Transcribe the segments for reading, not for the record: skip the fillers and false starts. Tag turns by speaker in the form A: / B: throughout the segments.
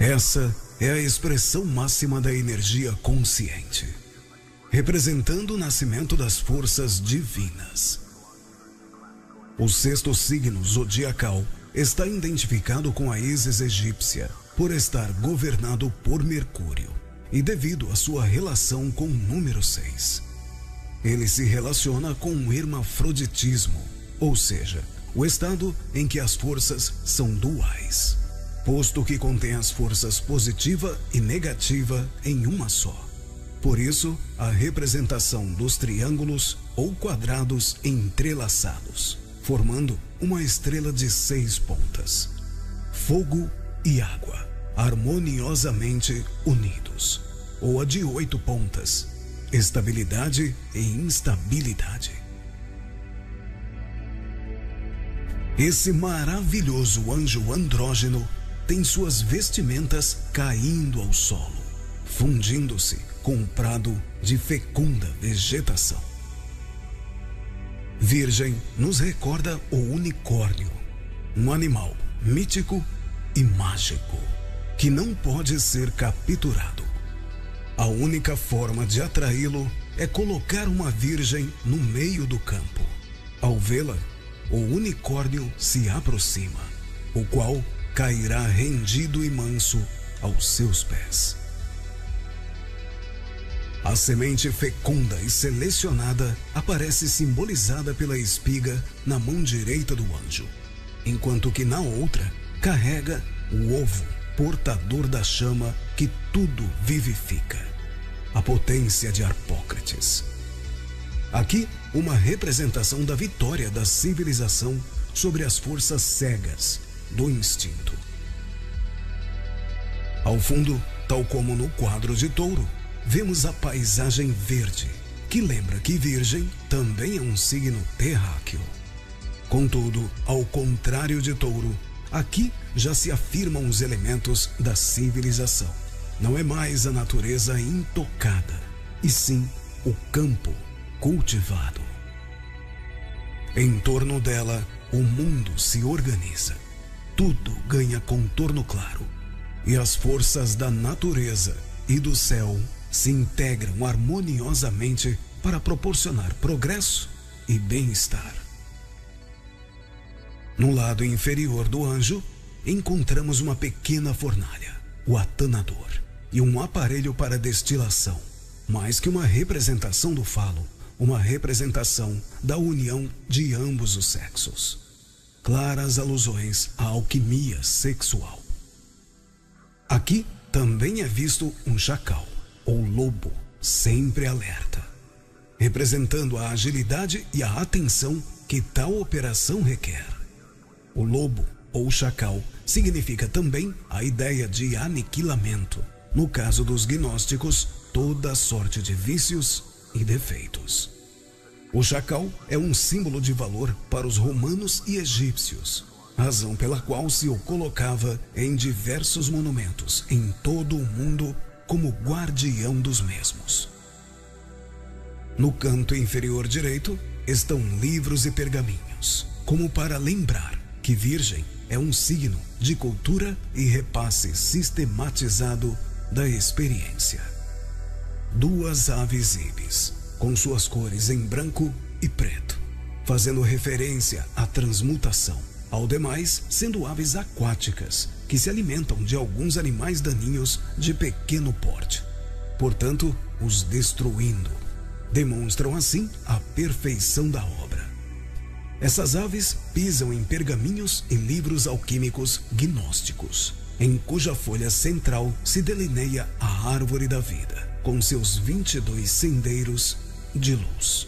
A: Essa é a expressão máxima da energia consciente, representando o nascimento das forças divinas. O sexto signo zodiacal está identificado com a Ísis egípcia por estar governado por Mercúrio e devido à sua relação com o número 6. Ele se relaciona com o hermafroditismo, ou seja, o estado em que as forças são duais, posto que contém as forças positiva e negativa em uma só. Por isso, a representação dos triângulos ou quadrados entrelaçados, formando uma estrela de 6 pontas. Fogo e água, harmoniosamente unidos. Ou a de 8 pontas, estabilidade e instabilidade. Esse maravilhoso anjo andrógeno tem suas vestimentas caindo ao solo, fundindo-se com um prado de fecunda vegetação. Virgem nos recorda o unicórnio, um animal mítico e mágico que não pode ser capturado. A única forma de atraí-lo é colocar uma virgem no meio do campo. Ao vê-la, o unicórnio se aproxima, o qual cairá rendido e manso aos seus pés. A semente fecunda e selecionada aparece simbolizada pela espiga na mão direita do anjo, enquanto que na outra carrega o ovo portador da chama que tudo vivifica, a potência de Harpócrates. Aqui, uma representação da vitória da civilização sobre as forças cegas do instinto. Ao fundo, tal como no quadro de Touro, vemos a paisagem verde, que lembra que Virgem também é um signo terráqueo. Contudo, ao contrário de Touro, aqui já se afirmam os elementos da civilização. Não é mais a natureza intocada, e sim o campo cultivado. Em torno dela, o mundo se organiza. Tudo ganha contorno claro, e as forças da natureza e do céu se integram harmoniosamente para proporcionar progresso e bem-estar. No lado inferior do anjo, encontramos uma pequena fornalha, o atanador, e um aparelho para destilação, mais que uma representação do falo, uma representação da união de ambos os sexos. Claras alusões à alquimia sexual. Aqui também é visto um chacal, ou lobo, sempre alerta, representando a agilidade e a atenção que tal operação requer. O lobo, ou chacal, significa também a ideia de aniquilamento, no caso dos gnósticos, toda sorte de vícios e defeitos. O chacal é um símbolo de valor para os romanos e egípcios, razão pela qual se o colocava em diversos monumentos em todo o mundo como guardião dos mesmos. No canto inferior direito estão livros e pergaminhos, como para lembrar que Virgem é um signo de cultura e repasse sistematizado da experiência. 2 aves ibis, com suas cores em branco e preto, fazendo referência à transmutação. Ao demais, sendo aves aquáticas, que se alimentam de alguns animais daninhos de pequeno porte, portanto, os destruindo. Demonstram assim a perfeição da obra. Essas aves pisam em pergaminhos e livros alquímicos gnósticos, em cuja folha central se delineia a árvore da vida, com seus 22 sendeiros de luz.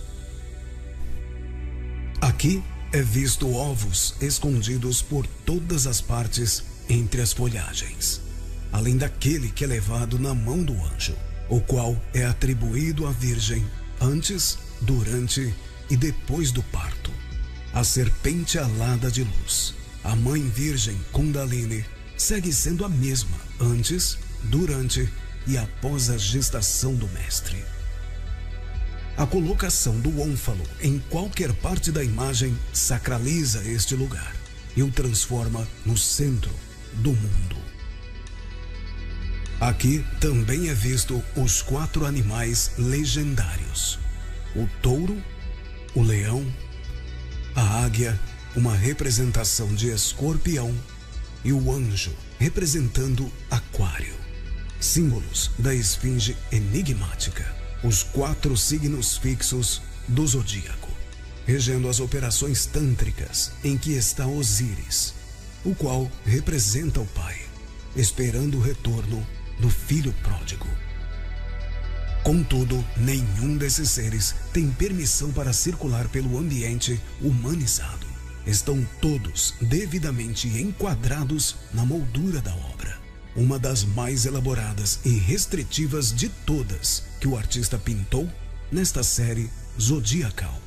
A: Aqui é visto ovos escondidos por todas as partes entre as folhagens, além daquele que é levado na mão do anjo, o qual é atribuído à Virgem antes, durante e depois do parto. A serpente alada de luz, a mãe Virgem Kundalini, segue sendo a mesma antes, durante e após a gestação do mestre. A colocação do ônfalo em qualquer parte da imagem sacraliza este lugar e o transforma no centro do mundo. Aqui também é visto os 4 animais legendários: o touro, o leão, a águia, uma representação de escorpião, e o anjo, representando aquário. Símbolos da esfinge enigmática, os 4 signos fixos do zodíaco, regendo as operações tântricas em que está Osíris, o qual representa o pai, esperando o retorno do filho pródigo. Contudo, nenhum desses seres tem permissão para circular pelo ambiente humanizado. Estão todos devidamente enquadrados na moldura da obra, uma das mais elaboradas e restritivas de todas que o artista pintou nesta série zodiacal.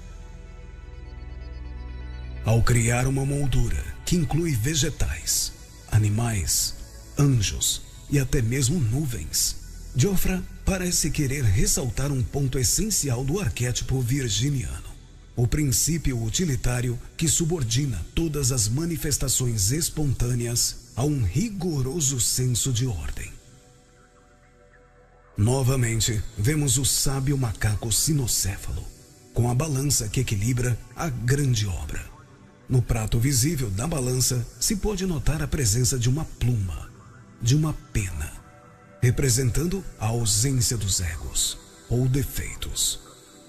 A: Ao criar uma moldura que inclui vegetais, animais, anjos e até mesmo nuvens, Jofra parece querer ressaltar um ponto essencial do arquétipo virginiano: o princípio utilitário que subordina todas as manifestações espontâneas a um rigoroso senso de ordem. Novamente, vemos o sábio macaco sinocéfalo, com a balança que equilibra a grande obra. No prato visível da balança se pode notar a presença de uma pluma, de uma pena, representando a ausência dos egos ou defeitos.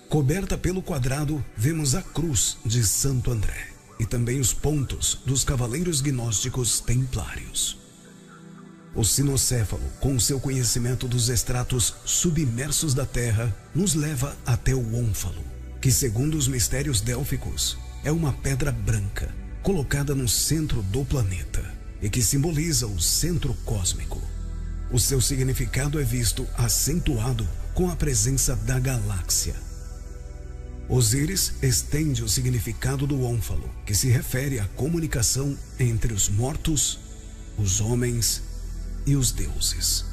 A: Coberta pelo quadrado, vemos a cruz de Santo André e também os pontos dos cavaleiros gnósticos templários. O sinocéfalo, com seu conhecimento dos estratos submersos da Terra, nos leva até o ônfalo, que, segundo os mistérios délficos, é uma pedra branca colocada no centro do planeta e que simboliza o centro cósmico. O seu significado é visto acentuado com a presença da galáxia. Osíris estende o significado do ônfalo, que se refere à comunicação entre os mortos, os homens e os deuses.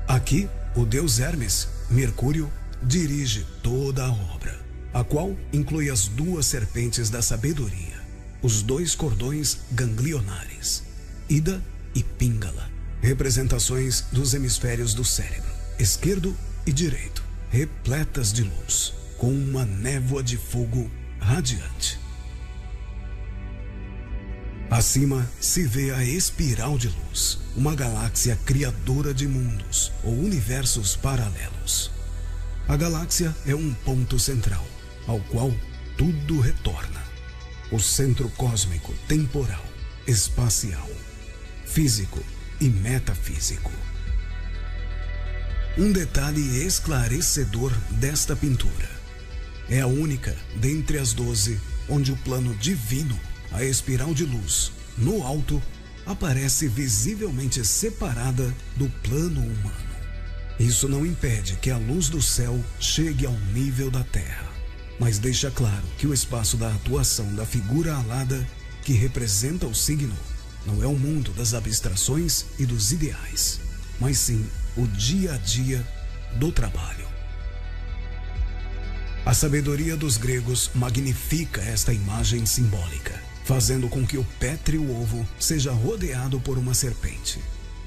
A: Aqui, o deus Hermes, Mercúrio, dirige toda a obra, a qual inclui as 2 serpentes da sabedoria, os 2 cordões ganglionares, Ida e Pingala, representações dos hemisférios do cérebro, esquerdo e direito, repletas de luz, com uma névoa de fogo radiante. Acima se vê a espiral de luz, uma galáxia criadora de mundos ou universos paralelos. A galáxia é um ponto central, ao qual tudo retorna. O centro cósmico, temporal, espacial, físico e metafísico. Um detalhe esclarecedor desta pintura: é a única dentre as 12 onde o plano divino, a espiral de luz, no alto, aparece visivelmente separada do plano humano. Isso não impede que a luz do céu chegue ao nível da Terra, mas deixa claro que o espaço da atuação da figura alada, que representa o signo, não é o mundo das abstrações e dos ideais, mas sim o dia a dia do trabalho. A sabedoria dos gregos magnifica esta imagem simbólica, fazendo com que o pétreo ovo seja rodeado por uma serpente.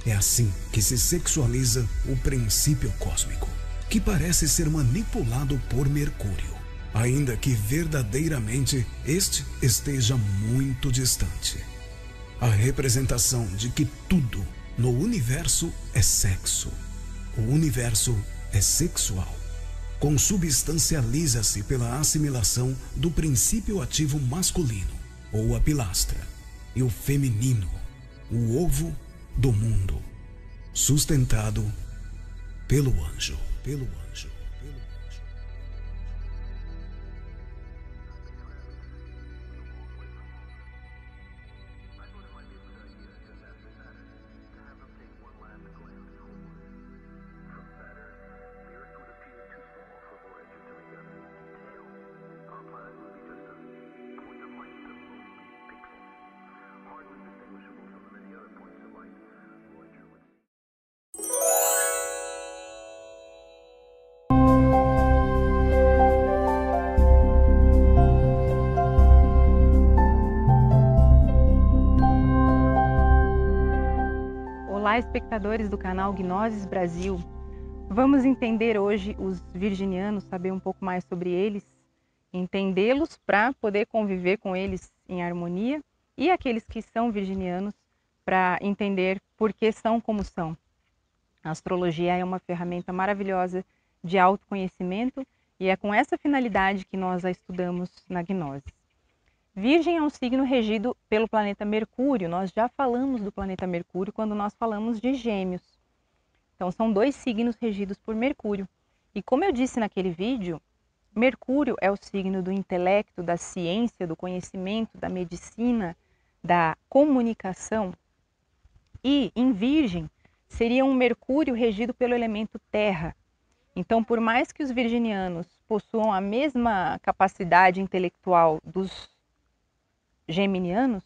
A: É assim que se sexualiza o princípio cósmico, que parece ser manipulado por Mercúrio, ainda que verdadeiramente este esteja muito distante. A representação de que tudo no universo é sexo. O universo é sexual. Consubstancializa-se pela assimilação do princípio ativo masculino, ou a pilastra, e o feminino, o ovo do mundo, sustentado pelo anjo.
B: Olá, espectadores do canal Gnoses Brasil. Vamos entender hoje os virginianos, saber um pouco mais sobre eles, entendê-los para poder conviver com eles em harmonia, e aqueles que são virginianos para entender por que são como são. A astrologia é uma ferramenta maravilhosa de autoconhecimento e é com essa finalidade que nós a estudamos na Gnose. Virgem é um signo regido pelo planeta Mercúrio. Nós já falamos do planeta Mercúrio quando nós falamos de Gêmeos. Então são dois signos regidos por Mercúrio. E como eu disse naquele vídeo, Mercúrio é o signo do intelecto, da ciência, do conhecimento, da medicina, da comunicação. E em Virgem seria um Mercúrio regido pelo elemento terra. Então, por mais que os virginianos possuam a mesma capacidade intelectual dos geminianos,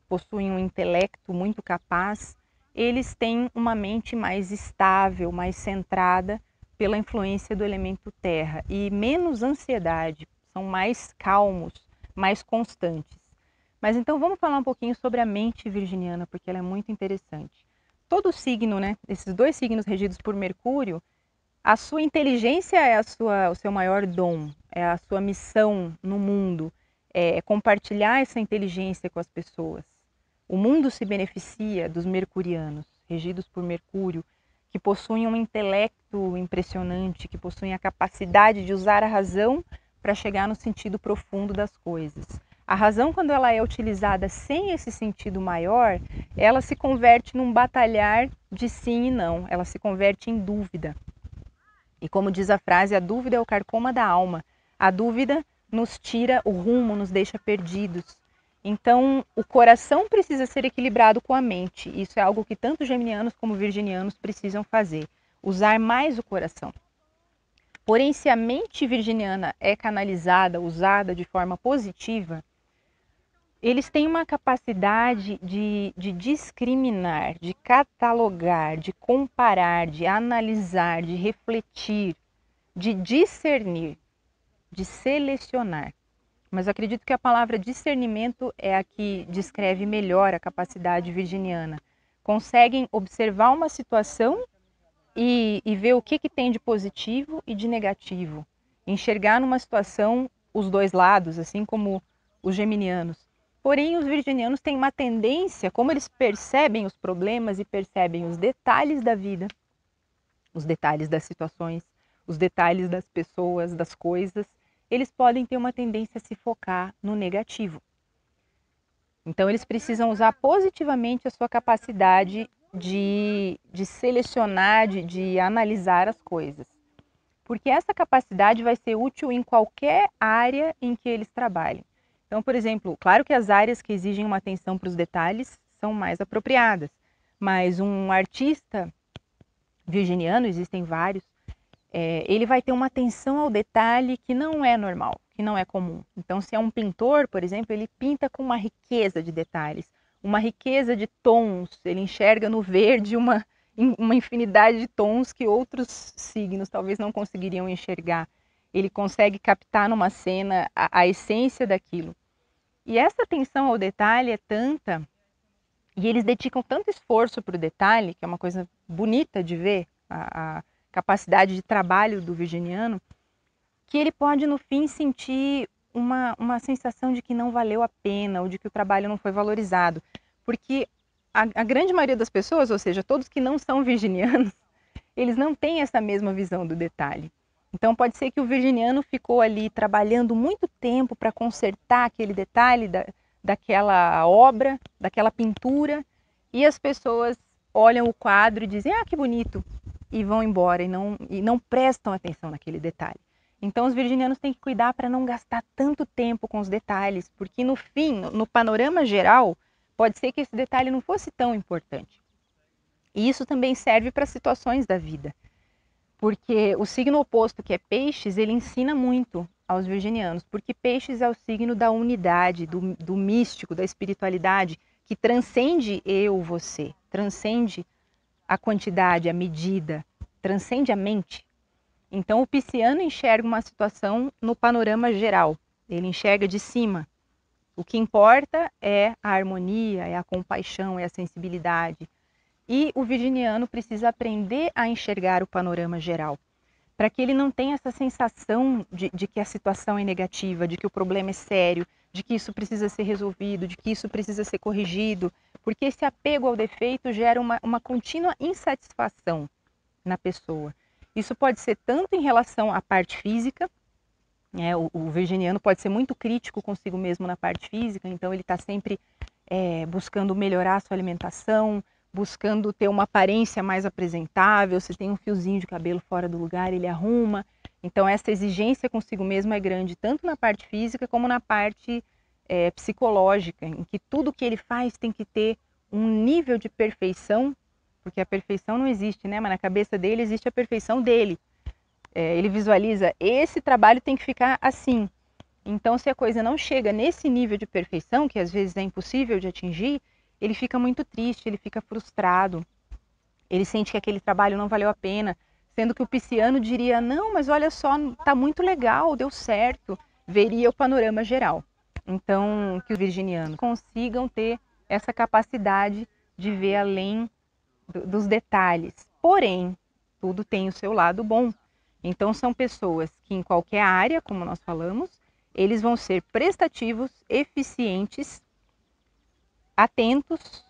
B: possuem um intelecto muito capaz, eles têm uma mente mais estável, mais centrada pela influência do elemento terra e menos ansiedade, são mais calmos, mais constantes. Mas então vamos falar um pouquinho sobre a mente virginiana, porque ela é muito interessante. Todo signo, esses dois signos regidos por Mercúrio, a sua inteligência é o seu maior dom, é a sua missão no mundo, é compartilhar essa inteligência com as pessoas. O mundo se beneficia dos mercurianos, regidos por Mercúrio, que possuem um intelecto impressionante, que possuem a capacidade de usar a razão para chegar no sentido profundo das coisas. A razão, quando ela é utilizada sem esse sentido maior, ela se converte num batalhar de sim e não, ela se converte em dúvida. E como diz a frase, a dúvida é o carcoma da alma. A dúvida nos tira o rumo, nos deixa perdidos. Então, o coração precisa ser equilibrado com a mente. Isso é algo que tanto geminianos como virginianos precisam fazer. Usar mais o coração. Porém, se a mente virginiana é canalizada, usada de forma positiva, eles têm uma capacidade de discriminar, de catalogar, de comparar, de analisar, de refletir, de discernir, de selecionar. Mas eu acredito que a palavra discernimento é a que descreve melhor a capacidade virginiana. Conseguem observar uma situação e ver o que tem de positivo e de negativo. Enxergar numa situação os dois lados, assim como os geminianos. Porém, os virginianos têm uma tendência, como eles percebem os problemas e percebem os detalhes da vida, os detalhes das situações, os detalhes das pessoas, das coisas, eles podem ter uma tendência a se focar no negativo. Então, eles precisam usar positivamente a sua capacidade de selecionar, de analisar as coisas. Porque essa capacidade vai ser útil em qualquer área em que eles trabalhem. Então, por exemplo, claro que as áreas que exigem uma atenção para os detalhes são mais apropriadas, mas um artista virginiano, existem vários, ele vai ter uma atenção ao detalhe que não é normal, que não é comum. Então, se é um pintor, por exemplo, ele pinta com uma riqueza de detalhes, uma riqueza de tons, ele enxerga no verde uma infinidade de tons que outros signos talvez não conseguiriam enxergar. Ele consegue captar numa cena a essência daquilo. E essa atenção ao detalhe é tanta, e eles dedicam tanto esforço para o detalhe, que é uma coisa bonita de ver, a capacidade de trabalho do virginiano, que ele pode no fim sentir uma sensação de que não valeu a pena, ou de que o trabalho não foi valorizado. Porque a grande maioria das pessoas, ou seja, todos que não são virginianos, eles não têm essa mesma visão do detalhe. Então pode ser que o virginiano ficou ali trabalhando muito tempo para consertar aquele detalhe daquela obra, daquela pintura, e as pessoas olham o quadro e dizem, ah, que bonito, e vão embora e não prestam atenção naquele detalhe. Então os virginianos têm que cuidar para não gastar tanto tempo com os detalhes, porque no fim, no panorama geral, pode ser que esse detalhe não fosse tão importante. E isso também serve para situações da vida. Porque o signo oposto, que é Peixes, ele ensina muito aos virginianos, porque Peixes é o signo da unidade, do místico, da espiritualidade, que transcende eu, você, transcende a quantidade, a medida, transcende a mente. Então o pisciano enxerga uma situação no panorama geral, ele enxerga de cima. O que importa é a harmonia, é a compaixão, é a sensibilidade. E o virginiano precisa aprender a enxergar o panorama geral, para que ele não tenha essa sensação de que a situação é negativa, de que o problema é sério, de que isso precisa ser resolvido, de que isso precisa ser corrigido, porque esse apego ao defeito gera uma contínua insatisfação na pessoa. Isso pode ser tanto em relação à parte física, né? O virginiano pode ser muito crítico consigo mesmo na parte física, então ele está sempre buscando melhorar a sua alimentação, buscando ter uma aparência mais apresentável. Se tem um fiozinho de cabelo fora do lugar, ele arruma. Então essa exigência consigo mesmo é grande, tanto na parte física como na parte psicológica, em que tudo que ele faz tem que ter um nível de perfeição, porque a perfeição não existe, né? Mas na cabeça dele existe a perfeição dele. Ele visualiza, esse trabalho tem que ficar assim. Então, se a coisa não chega nesse nível de perfeição, que às vezes é impossível de atingir, ele fica muito triste, ele fica frustrado, ele sente que aquele trabalho não valeu a pena, sendo que o pisciano diria, não, mas olha só, tá muito legal, deu certo, veria o panorama geral. Então, que os virginianos consigam ter essa capacidade de ver além dos detalhes. Porém, tudo tem o seu lado bom. Então, são pessoas que em qualquer área, como nós falamos, eles vão ser prestativos, eficientes, atentos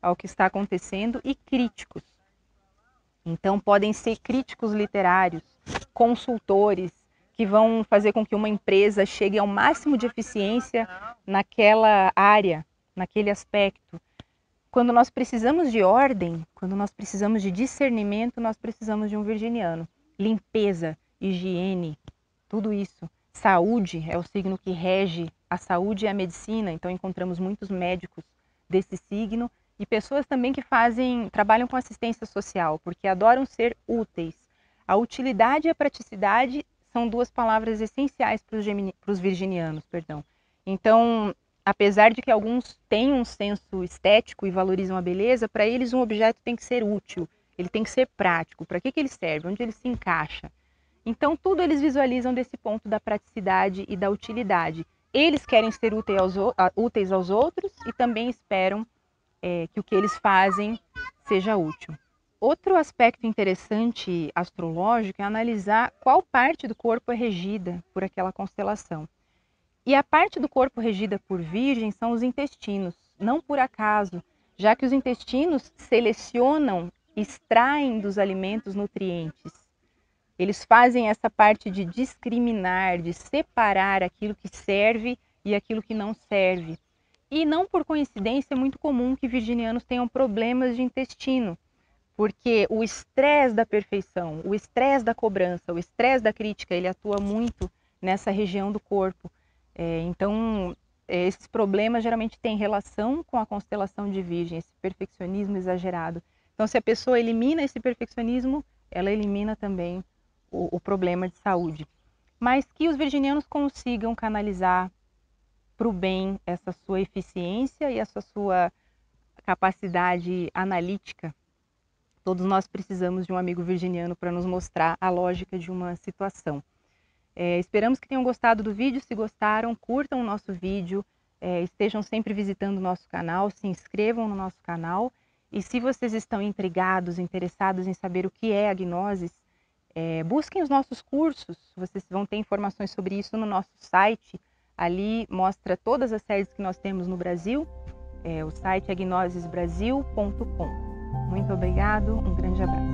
B: ao que está acontecendo e críticos. Então, podem ser críticos literários, consultores, que vão fazer com que uma empresa chegue ao máximo de eficiência naquela área, naquele aspecto. Quando nós precisamos de ordem, quando nós precisamos de discernimento, nós precisamos de um virginiano. Limpeza, higiene, tudo isso. Saúde é o signo que rege a saúde e a medicina, então encontramos muitos médicos desse signo e pessoas também que trabalham com assistência social, porque adoram ser úteis. A utilidade e a praticidade são duas palavras essenciais para os virginianos, perdão. Então, apesar de que alguns têm um senso estético e valorizam a beleza, para eles um objeto tem que ser útil, ele tem que ser prático. Para que ele serve? Onde ele se encaixa? Então, tudo eles visualizam desse ponto da praticidade e da utilidade. Eles querem ser úteis aos outros e também esperam que o que eles fazem seja útil. Outro aspecto interessante astrológico é analisar qual parte do corpo é regida por aquela constelação. E a parte do corpo regida por Virgem são os intestinos, não por acaso, já que os intestinos selecionam, extraem dos alimentos nutrientes. Eles fazem essa parte de discriminar, de separar aquilo que serve e aquilo que não serve. E não por coincidência é muito comum que virginianos tenham problemas de intestino, porque o estresse da perfeição, o estresse da cobrança, o estresse da crítica, ele atua muito nessa região do corpo. Então, esses problemas geralmente têm relação com a constelação de Virgem, esse perfeccionismo exagerado. Então, se a pessoa elimina esse perfeccionismo, ela elimina também o problema de saúde. Mas que os virginianos consigam canalizar para o bem essa sua eficiência e essa sua capacidade analítica. Todos nós precisamos de um amigo virginiano para nos mostrar a lógica de uma situação. Esperamos que tenham gostado do vídeo. Se gostaram, curtam o nosso vídeo, estejam sempre visitando o nosso canal, se inscrevam no nosso canal. E se vocês estão intrigados, interessados em saber o que é a gnoses, busquem os nossos cursos. Vocês vão ter informações sobre isso no nosso site. Ali mostra todas as sedes que nós temos no Brasil. O site é gnosesbrasil.com. Muito obrigado, um grande abraço.